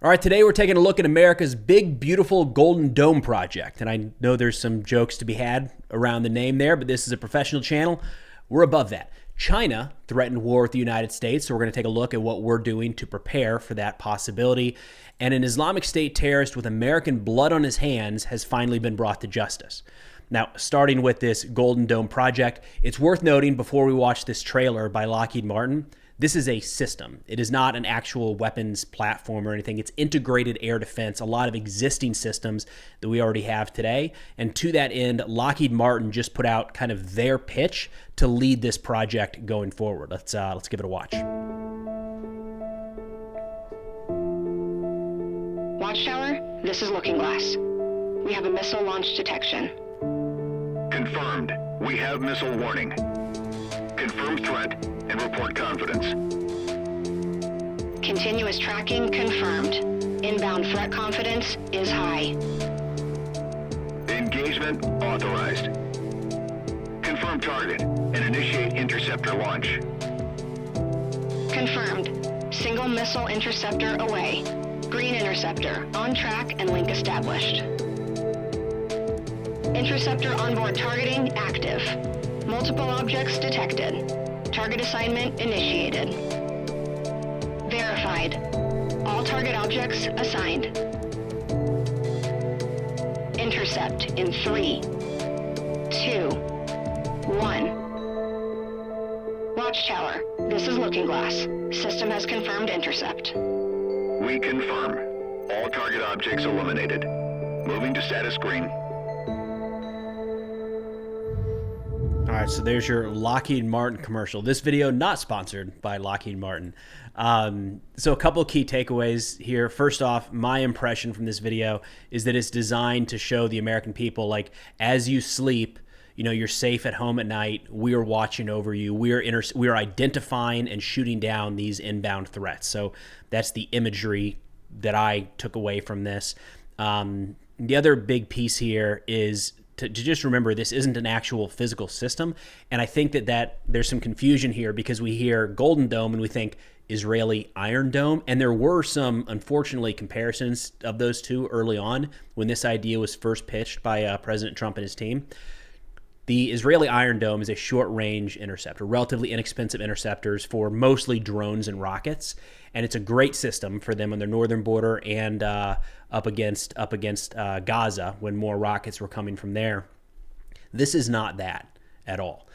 All right, today we're taking a look at America's big, beautiful Golden Dome project. And I know there's some jokes to be had around the name there, but this is a professional channel. We're above that. China threatened war with the United States, so we're going to take a look at what we're doing to prepare for that possibility. And an Islamic State terrorist with American blood on his hands has finally been brought to justice. Now, starting with this Golden Dome project, it's worth noting before we watch this trailer by Lockheed Martin, this is a system. It is not an actual weapons platform or anything. It's integrated air defense, a lot of existing systems that we already have today. And to that end, Lockheed Martin just put out kind of their pitch to lead this project going forward. Let's give it a watch. Watchtower, this is Looking Glass. We have a missile launch detection. Confirmed. We have missile warning. Confirmed threat and report confidence. Continuous tracking confirmed. Inbound threat confidence is high. Engagement authorized. Confirm target and initiate interceptor launch. Confirmed. Single missile interceptor away. Green interceptor on track and link established. Interceptor onboard targeting active. Multiple objects detected. Target assignment initiated. Verified. All target objects assigned. Intercept in 3, 2, 1. Watchtower, this is Looking Glass. System has confirmed intercept. We confirm. All target objects eliminated. Moving to status green. All right, so there's your Lockheed Martin commercial. This video not sponsored by Lockheed Martin. So a couple of key takeaways here. First off, my impression from this video is that it's designed to show the American people, like, as you sleep, you know, you're safe at home at night. We are watching over you. We are identifying and shooting down these inbound threats. So that's the imagery that I took away from this. The other big piece here is to just remember this isn't an actual physical system. And I think that there's some confusion here because we hear Golden Dome and we think Israeli Iron Dome. And there were some, unfortunately, comparisons of those two early on when this idea was first pitched by President Trump and his team. The Israeli Iron Dome is a short-range interceptor, relatively inexpensive interceptors for mostly drones and rockets, and it's a great system for them on their northern border and up against Gaza when more rockets were coming from there. This is not that at all.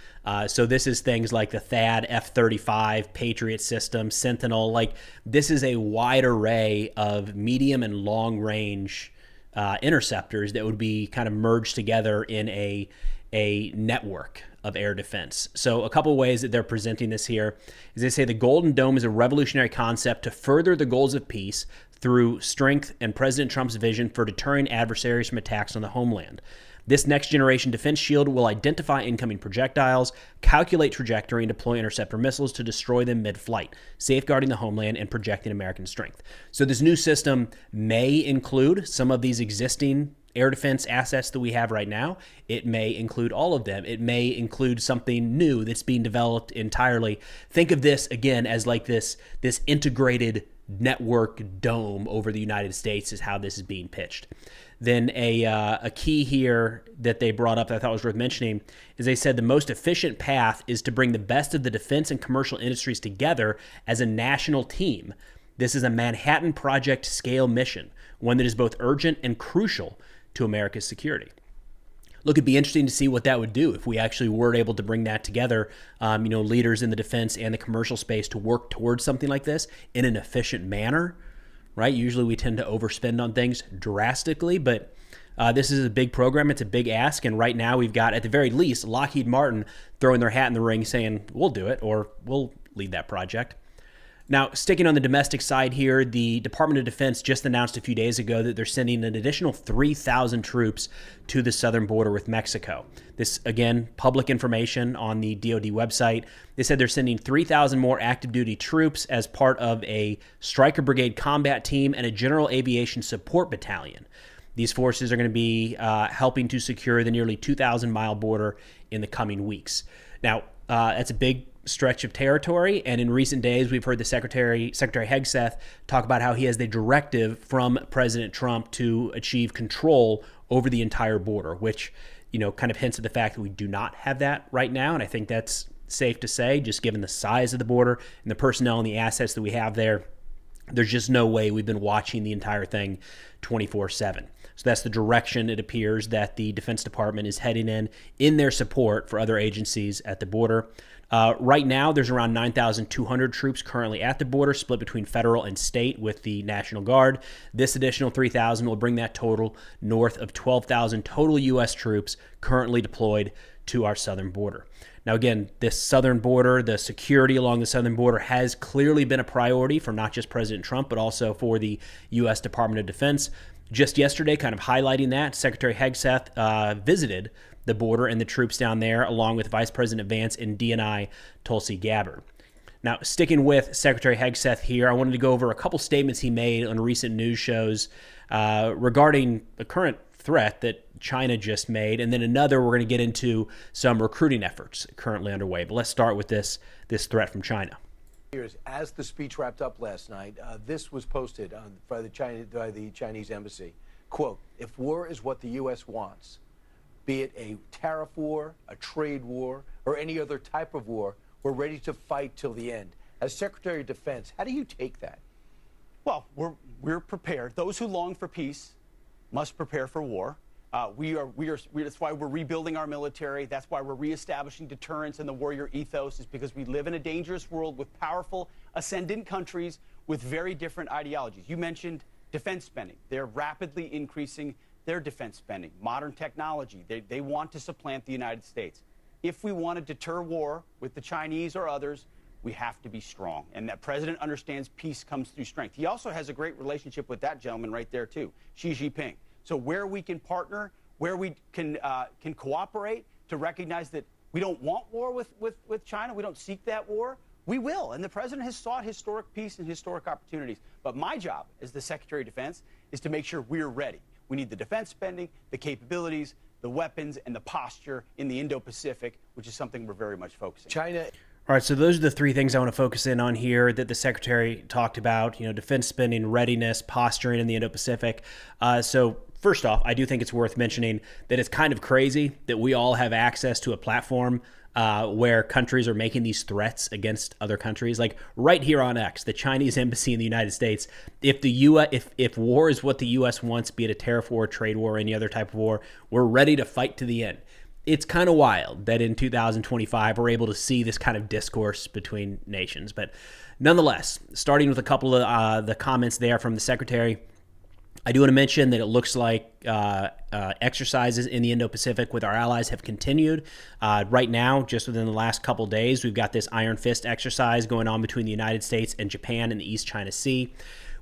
So this is things like the THAAD F-35 Patriot system, Sentinel. Like, this is a wide array of medium and long-range interceptors that would be kind of merged together in a network of air defense. So a couple of ways that they're presenting this here is they say the Golden Dome is a revolutionary concept to further the goals of peace through strength and President Trump's vision for deterring adversaries from attacks on the homeland. This next-generation defense shield will identify incoming projectiles, calculate trajectory, and deploy interceptor missiles to destroy them mid-flight, safeguarding the homeland and projecting American strength. So this new system may include some of these existing air defense assets that we have right now. It may include all of them. It may include something new that's being developed entirely. Think of this, again, as like this integrated network dome over the United States is how this is being pitched. Then a key here that they brought up that I thought was worth mentioning is they said the most efficient path is to bring the best of the defense and commercial industries together as a national team. This is a Manhattan Project scale mission, one that is both urgent and crucial to America's security. Look, it'd be interesting to see what that would do if we actually were able to bring that together, leaders in the defense and the commercial space to work towards something like this in an efficient manner, right? Usually we tend to overspend on things drastically, but this is a big program. It's a big ask. And right now we've got, at the very least, Lockheed Martin throwing their hat in the ring saying, we'll do it, or we'll lead that project. Now, sticking on the domestic side here, the Department of Defense just announced a few days ago that they're sending an additional 3,000 troops to the southern border with Mexico. This, again, public information on the DoD website. They said they're sending 3,000 more active duty troops as part of a Stryker Brigade combat team and a General Aviation Support Battalion. These forces are going to be helping to secure the nearly 2,000-mile border in the coming weeks. Now, that's a big stretch of territory. And in recent days, we've heard the Secretary Hegseth talk about how he has the directive from President Trump to achieve control over the entire border, which, kind of hints at the fact that we do not have that right now. And I think that's safe to say, just given the size of the border and the personnel and the assets that we have there. There's just no way we've been watching the entire thing 24/7. So that's the direction it appears that the Defense Department is heading in their support for other agencies at the border. Right now, there's around 9,200 troops currently at the border, split between federal and state with the National Guard. This additional 3,000 will bring that total north of 12,000 total U.S. troops currently deployed to our southern border. Now, again, this southern border, the security along the southern border has clearly been a priority for not just President Trump, but also for the U.S. Department of Defense. Just yesterday, kind of highlighting that, Secretary Hegseth visited the border and the troops down there, along with Vice President Vance and DNI Tulsi Gabbard. Now, sticking with Secretary Hegseth here, I wanted to go over a couple statements he made on recent news shows regarding the current threat that China just made, and then another we're going to get into some recruiting efforts currently underway. But let's start with this threat from China. As the speech wrapped up last night, this was posted by the Chinese embassy. Quote, "If war is what the U.S. wants, be it a tariff war, a trade war, or any other type of war, we're ready to fight till the end." As Secretary of Defense, how do you take that? Well, we're prepared. Those who long for peace must prepare for war. That's why we're rebuilding our military. That's why we're reestablishing deterrence and the warrior ethos, is because we live in a dangerous world with powerful ascendant countries with very different ideologies. You mentioned defense spending. They're rapidly increasing their defense spending. Modern technology. They want to supplant the United States. If we want to deter war with the Chinese or others, we have to be strong. And that president understands peace comes through strength. He also has a great relationship with that gentleman right there, too, Xi Jinping. So where we can partner, where we can cooperate to recognize that we don't want war with China, we don't seek that war, we will. And the president has sought historic peace and historic opportunities. But my job as the Secretary of Defense is to make sure we're ready. We need the defense spending, the capabilities, the weapons, and the posture in the Indo-Pacific, which is something we're very much focusing on. China. All right, so those are the three things I want to focus in on here that the Secretary talked about, defense spending, readiness, posturing in the Indo-Pacific. So first off, I do think it's worth mentioning that it's kind of crazy that we all have access to a platform where countries are making these threats against other countries. Like right here on X, the Chinese embassy in the United States, if war is what the U.S. wants, be it a tariff war, trade war, any other type of war, we're ready to fight to the end. It's kind of wild that in 2025 we're able to see this kind of discourse between nations. But nonetheless, starting with a couple of the comments there from the Secretary, I do want to mention that it looks like exercises in the Indo-Pacific with our allies have continued. Right now, just within the last couple days, we've got this Iron Fist exercise going on between the United States and Japan in the East China Sea.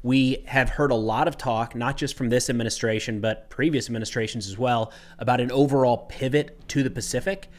We have heard a lot of talk, not just from this administration, but previous administrations as well, about an overall pivot to the Pacific.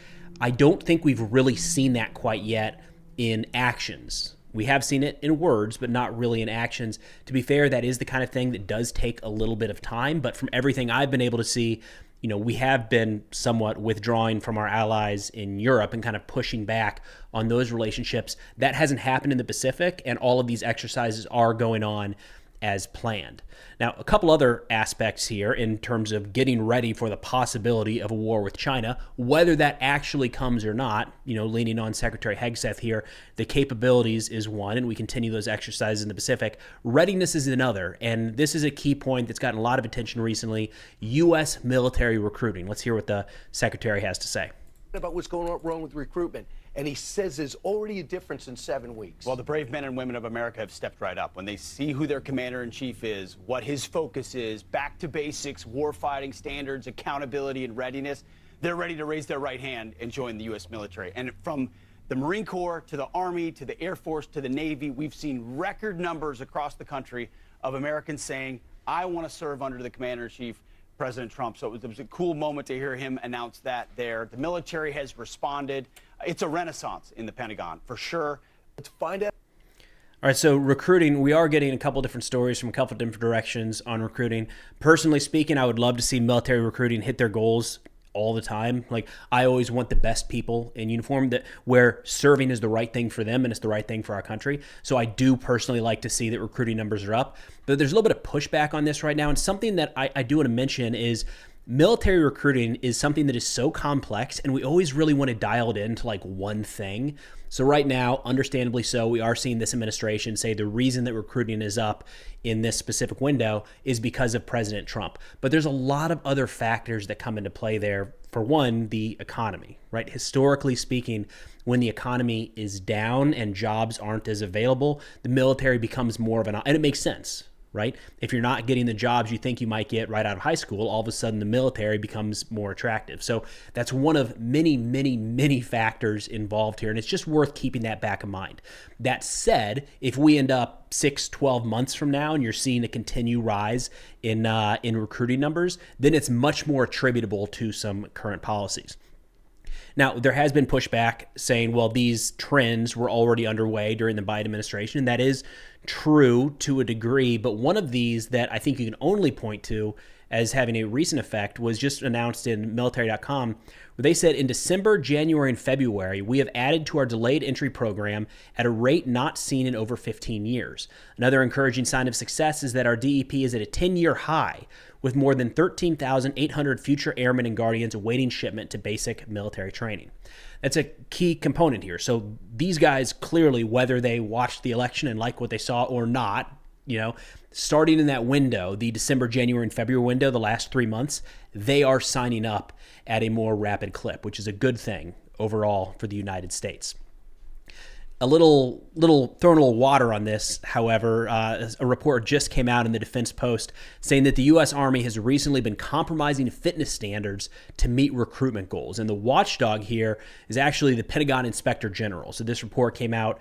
I don't think we've really seen that quite yet in actions. We have seen it in words, but not really in actions. To be fair, that is the kind of thing that does take a little bit of time. But from everything I've been able to see, we have been somewhat withdrawing from our allies in Europe and kind of pushing back on those relationships. That hasn't happened in the Pacific, and all of these exercises are going on as planned. Now, a couple other aspects here in terms of getting ready for the possibility of a war with China, whether that actually comes or not, leaning on Secretary Hegseth here, the capabilities is one, and we continue those exercises in the Pacific. Readiness is another, and this is a key point that's gotten a lot of attention recently, U.S. military recruiting. Let's hear what the Secretary has to say. About what's going on wrong with recruitment, and he says there's already a difference in 7 weeks. Well, the brave men and women of America have stepped right up. When they see who their commander-in-chief is, what his focus is, back to basics, warfighting standards, accountability, and readiness, they're ready to raise their right hand and join the U.S. military. And from the Marine Corps to the Army to the Air Force to the Navy, we've seen record numbers across the country of Americans saying, I want to serve under the commander-in-chief, President Trump. So it was a cool moment to hear him announce that there. The military has responded. It's a renaissance in the Pentagon, for sure. Let's find out. All right, so recruiting, we are getting a couple different stories from a couple different directions on recruiting. Personally speaking, I would love to see military recruiting hit their goals all the time. Like, I always want the best people in uniform, that where serving is the right thing for them and it's the right thing for our country. So I do personally like to see that recruiting numbers are up. But there's a little bit of pushback on this right now. And something that I do want to mention is military recruiting is something that is so complex, and we always really want to dial it into like one thing. So right now, understandably so, we are seeing this administration say the reason that recruiting is up in this specific window is because of President Trump. But there's a lot of other factors that come into play there. For one, the economy, right? Historically speaking, when the economy is down and jobs aren't as available, the military becomes more of and it makes sense, right? If you're not getting the jobs you think you might get right out of high school, all of a sudden the military becomes more attractive. So that's one of many, many, many factors involved here. And it's just worth keeping that back in mind. That said, if we end up 6-12 months from now and you're seeing a continued rise in recruiting numbers, then it's much more attributable to some current policies. Now, there has been pushback saying, well, these trends were already underway during the Biden administration, and that is true to a degree. But one of these that I think you can only point to as having a recent effect was just announced in military.com, where they said in December, January, and February, we have added to our delayed entry program at a rate not seen in over 15 years. Another encouraging sign of success is that our DEP is at a 10-year high, with more than 13,800 future airmen and guardians awaiting shipment to basic military training. That's a key component here. So these guys clearly, whether they watched the election and like what they saw or not, starting in that window, the December, January, and February window, the last 3 months, they are signing up at a more rapid clip, which is a good thing overall for the United States. A little throwing a little water on this, however, a report just came out in the Defense Post saying that the U.S. Army has recently been compromising fitness standards to meet recruitment goals. And the watchdog here is actually the Pentagon Inspector General. So this report came out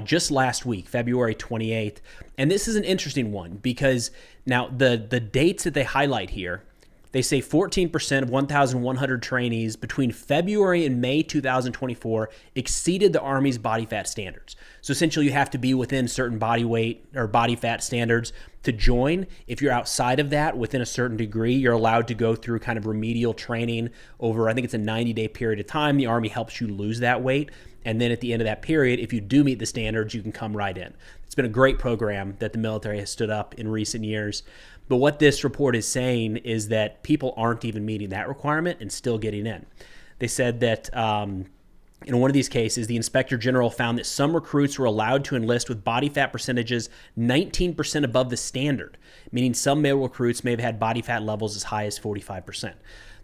just last week, February 28th. And this is an interesting one because now the dates that they highlight here, they say 14% of 1,100 trainees between February and May 2024 exceeded the Army's body fat standards. So essentially, you have to be within certain body weight or body fat standards to join. If you're outside of that, within a certain degree, you're allowed to go through kind of remedial training over, I think it's a 90-day period of time. The Army helps you lose that weight. And then at the end of that period, if you do meet the standards, you can come right in. It's been a great program that the military has stood up in recent years. But what this report is saying is that people aren't even meeting that requirement and still getting in. They said that in one of these cases, the Inspector General found that some recruits were allowed to enlist with body fat percentages 19% above the standard, meaning some male recruits may have had body fat levels as high as 45%.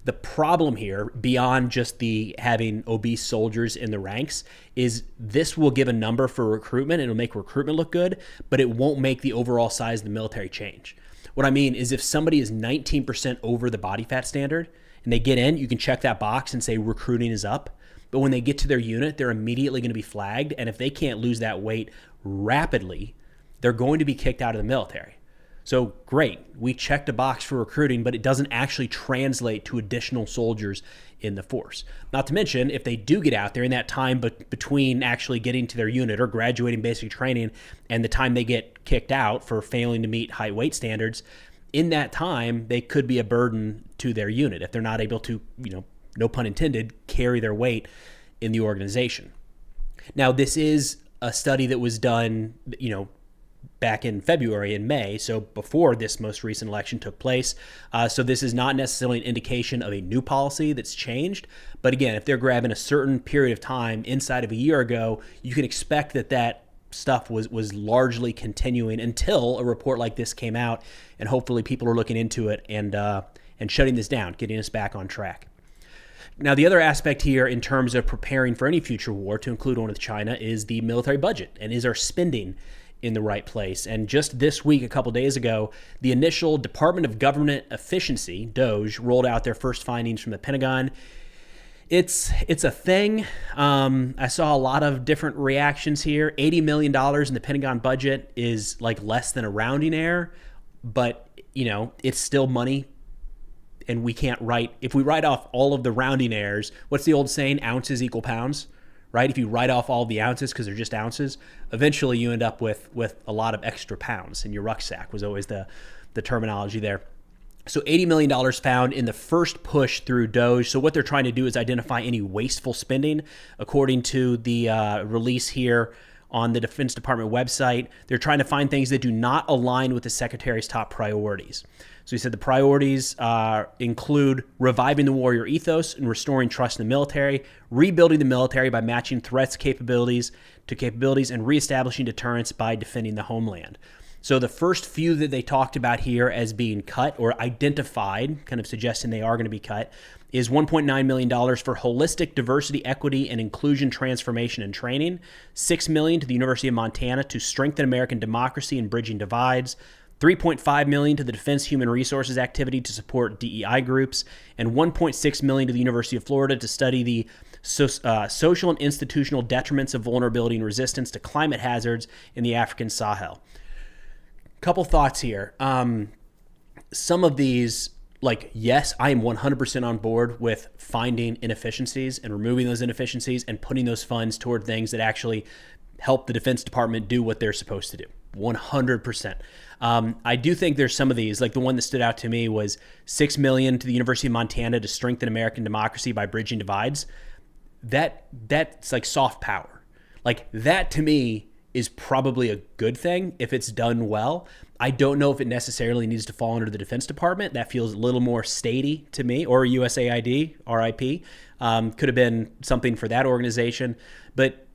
The problem here, beyond just the having obese soldiers in the ranks, is this will give a number for recruitment. It'll make recruitment look good, but it won't make the overall size of the military change. What I mean is if somebody is 19% over the body fat standard and they get in, you can check that box and say recruiting is up. But when they get to their unit, they're immediately going to be flagged. And if they can't lose that weight rapidly, they're going to be kicked out of the military. So great, we checked a box for recruiting, but it doesn't actually translate to additional soldiers in the force. Not to mention, if they do get out there in that time between actually getting to their unit or graduating basic training and the time they get kicked out for failing to meet height weight standards, in that time, they could be a burden to their unit if they're not able to, no pun intended, carry their weight in the organization. Now, this is a study that was done, back in February and May, so before this most recent election took place. So this is not necessarily an indication of a new policy that's changed. But again, if they're grabbing a certain period of time inside of a year ago, you can expect that stuff was largely continuing until a report like this came out, and hopefully people are looking into it and shutting this down, getting us back on track. Now, the other aspect here in terms of preparing for any future war, to include one with China, is the military budget, and is our spending in the right place. And just this week, a couple days ago, the initial Department of Government Efficiency, DOGE, rolled out their first findings from the Pentagon. It's a thing. I saw a lot of different reactions here. $80 million in the Pentagon budget is like less than a rounding error, but it's still money. And we can't if we write off all of the rounding errors, what's the old saying? Ounces equal pounds. Right? If you write off all the ounces because they're just ounces, eventually you end up with a lot of extra pounds in your rucksack, was always the terminology there. So $80 million found in the first push through Doge. So what they're trying to do is identify any wasteful spending. According to the release here on the Defense Department website, they're trying to find things that do not align with the Secretary's top priorities. So he said the priorities include reviving the warrior ethos and restoring trust in the military, rebuilding the military by matching threats capabilities to capabilities, and reestablishing deterrence by defending the homeland. So the first few that they talked about here as being cut or identified, kind of suggesting they are going to be cut, is $1.9 million for holistic diversity, equity, and inclusion transformation and training, $6 million to the University of Montana to strengthen American democracy and bridging divides, $3.5 million to the Defense Human Resources Activity to support DEI groups, and $1.6 million to the University of Florida to study the social and institutional detriments of vulnerability and resistance to climate hazards in the African Sahel. Couple thoughts here. Some of these, like, yes, I am 100% on board with finding inefficiencies and removing those inefficiencies and putting those funds toward things that actually help the Defense Department do what they're supposed to do. 100%. I do think there's some of these, like the one that stood out to me was $6 million to the University of Montana to strengthen American democracy by bridging divides. That's like soft power. Like, that to me is probably a good thing if it's done well. I don't know if it necessarily needs to fall under the Defense Department. That feels a little more statey to me, or USAID, RIP. Could have been something for that organization. But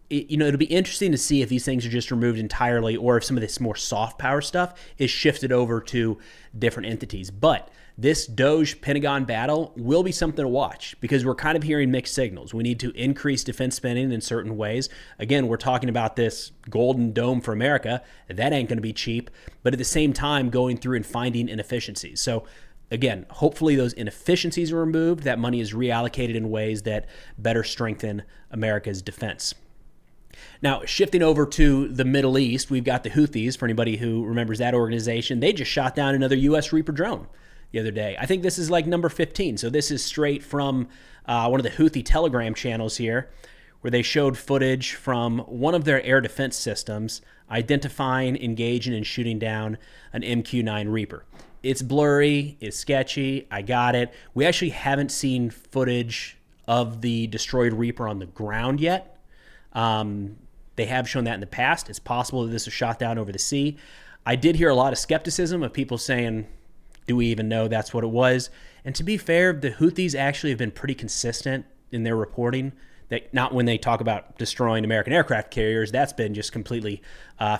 it'll be interesting to see if these things are just removed entirely, or if some of this more soft power stuff is shifted over to different entities. But this Doge-Pentagon battle will be something to watch, because we're kind of hearing mixed signals. We need to increase defense spending in certain ways. Again, we're talking about this golden dome for America. That ain't going to be cheap. But at the same time, going through and finding inefficiencies. So again, hopefully those inefficiencies are removed. That money is reallocated in ways that better strengthen America's defense. Now, shifting over to the Middle East, we've got the Houthis. For anybody who remembers that organization, they just shot down another U.S. Reaper drone the other day. I think this is like number 15. So this is straight from one of the Houthi Telegram channels here, where they showed footage from one of their air defense systems identifying, engaging, and shooting down an MQ-9 Reaper. It's blurry, it's sketchy, I got it. We actually haven't seen footage of the destroyed Reaper on the ground yet. They have shown that in the past. It's possible that this was shot down over the sea. I did hear a lot of skepticism of people saying, do we even know that's what it was? And to be fair, the Houthis actually have been pretty consistent in their reporting. That not when they talk about destroying American aircraft carriers, that's been just completely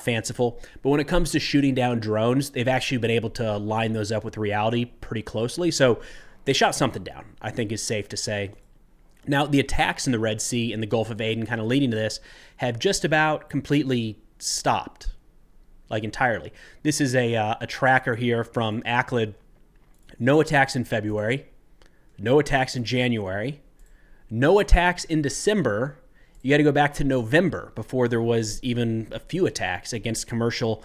fanciful. But when it comes to shooting down drones, they've actually been able to line those up with reality pretty closely. So they shot something down, I think is safe to say. Now, the attacks in the Red Sea and the Gulf of Aden kind of leading to this have just about completely stopped, like entirely. This is a tracker here from ACLED. No attacks in February, no attacks in January, no attacks in December. You got to go back to November before there was even a few attacks against commercial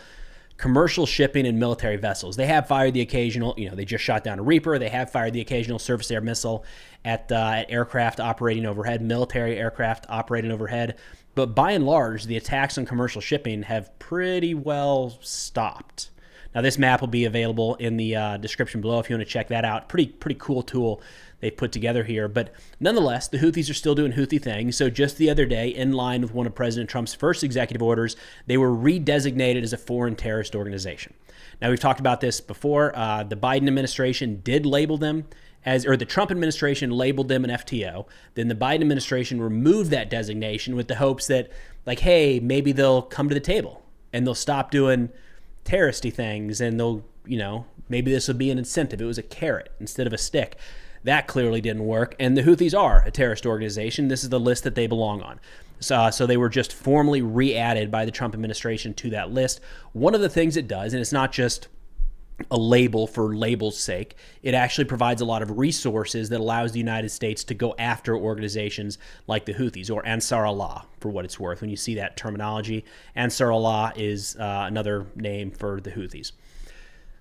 shipping and military vessels. They have fired the occasional, they just shot down a Reaper. They have fired the occasional surface air missile at aircraft operating overhead, military aircraft operating overhead. But by and large, the attacks on commercial shipping have pretty well stopped. Now, this map will be available in the description below if you want to check that out. Pretty cool tool they've put together here. But nonetheless, the Houthis are still doing Houthi things. So just the other day, in line with one of President Trump's first executive orders, they were redesignated as a foreign terrorist organization. Now, we've talked about this before. The Biden administration did label them the Trump administration labeled them an FTO. Then the Biden administration removed that designation with the hopes that, like, hey, maybe they'll come to the table and they'll stop doing terroristy things, and they'll, maybe this will be an incentive. It was a carrot instead of a stick. That clearly didn't work, and the Houthis are a terrorist organization. This is the list that they belong on. So they were just formally re-added by the Trump administration to that list. One of the things it does, and it's not just a label for label's sake, it actually provides a lot of resources that allows the United States to go after organizations like the Houthis, or Ansar Allah, for what it's worth. When you see that terminology, Ansar Allah is another name for the Houthis.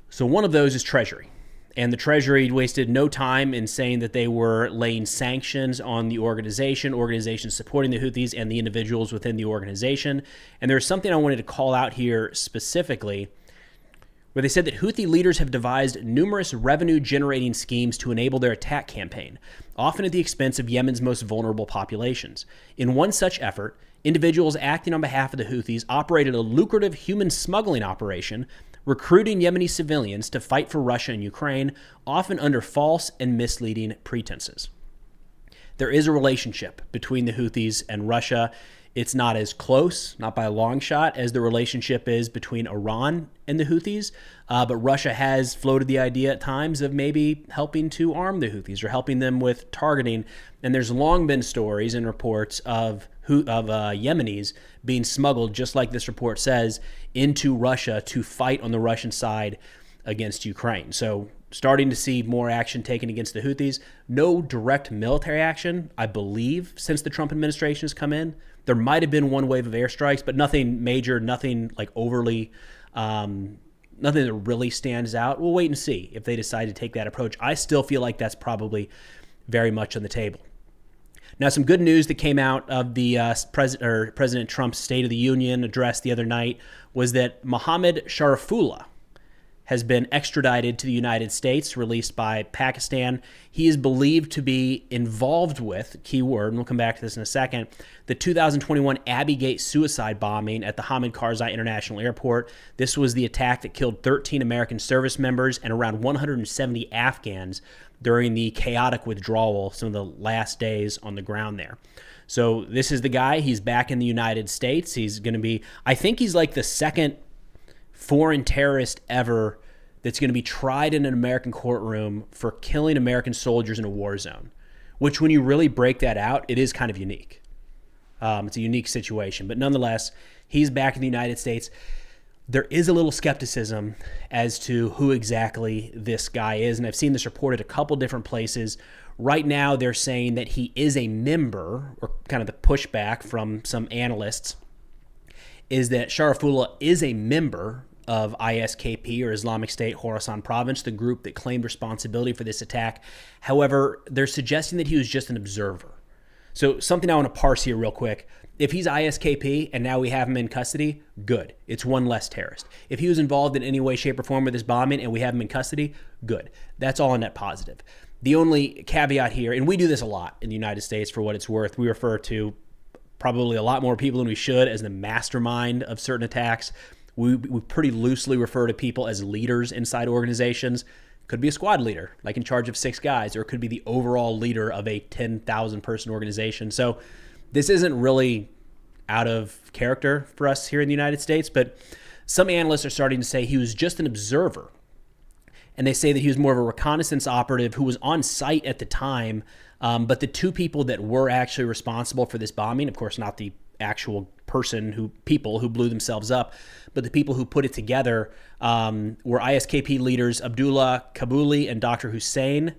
So one of those is Treasury. And the Treasury wasted no time in saying that they were laying sanctions on the organizations supporting the Houthis and the individuals within the organization. And there's something I wanted to call out here specifically. where they said that Houthi leaders have devised numerous revenue-generating schemes to enable their attack campaign, often at the expense of Yemen's most vulnerable populations. In one such effort, individuals acting on behalf of the Houthis operated a lucrative human smuggling operation, recruiting Yemeni civilians to fight for Russia and Ukraine, often under false and misleading pretenses. There is a relationship between the Houthis and Russia. It's not as close, not by a long shot, as the relationship is between Iran and the Houthis. But Russia has floated the idea at times of maybe helping to arm the Houthis or helping them with targeting. And there's long been stories and reports of Yemenis being smuggled, just like this report says, into Russia to fight on the Russian side against Ukraine. So starting to see more action taken against the Houthis. No direct military action, I believe, since the Trump administration has come in. There might have been one wave of airstrikes, but nothing major, nothing like overly, nothing that really stands out. We'll wait and see if they decide to take that approach. I still feel like that's probably very much on the table. Now, some good news that came out of the President Trump's State of the Union address the other night was that Mohammed Sharifullah has been extradited to the United States, released by Pakistan. He is believed to be involved with, key word, and we'll come back to this in a second, the 2021 Abbey Gate suicide bombing at the Hamid Karzai International Airport. This was the attack that killed 13 American service members and around 170 Afghans during the chaotic withdrawal, some of the last days on the ground there. So this is the guy. He's back in the United States. He's going to be, I think he's like the second foreign terrorist ever that's going to be tried in an American courtroom for killing American soldiers in a war zone, which when you really break that out, it is kind of unique. It's a unique situation, but nonetheless, he's back in the United States. There is a little skepticism as to who exactly this guy is, and I've seen this reported a couple different places. Right now, they're saying that he is a member, or kind of the pushback from some analysts, is that Sharifullah is a member of ISKP, or Islamic State Khorasan Province, the group that claimed responsibility for this attack. However, they're suggesting that he was just an observer. So something I want to parse here real quick. If he's ISKP and now we have him in custody, good. It's one less terrorist. If he was involved in any way, shape, or form with this bombing and we have him in custody, good. That's all a net positive. The only caveat here, and we do this a lot in the United States for what it's worth, we refer to probably a lot more people than we should as the mastermind of certain attacks. We pretty loosely refer to people as leaders inside organizations. Could be a squad leader, like in charge of 6 guys, or it could be the overall leader of a 10,000 person organization. So this isn't really out of character for us here in the United States, but some analysts are starting to say he was just an observer. And they say that he was more of a reconnaissance operative who was on site at the time. But the 2 people that were actually responsible for this bombing, of course, not the actual people who blew themselves up, but the people who put it together were ISKP leaders Abdullah Kabuli and Dr. Hussein.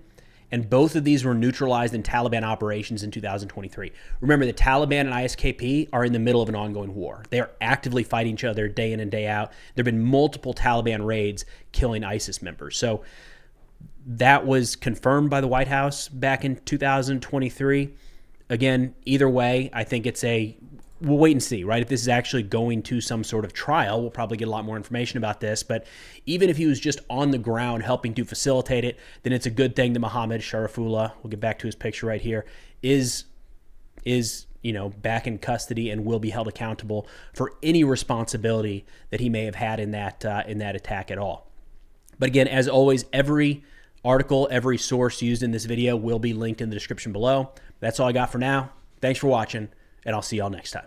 And both of these were neutralized in Taliban operations in 2023. Remember, the Taliban and ISKP are in the middle of an ongoing war. They are actively fighting each other day in and day out. There have been multiple Taliban raids killing ISIS members. So that was confirmed by the White House back in 2023. Again, either way, I think we'll wait and see, right? If this is actually going to some sort of trial, we'll probably get a lot more information about this. But even if he was just on the ground helping to facilitate it, then it's a good thing that Mohammed Sharifullah, we'll get back to his picture right here, is back in custody and will be held accountable for any responsibility that he may have had in that attack at all. But again, as always, every article, every source used in this video will be linked in the description below. That's all I got for now. Thanks for watching, and I'll see y'all next time.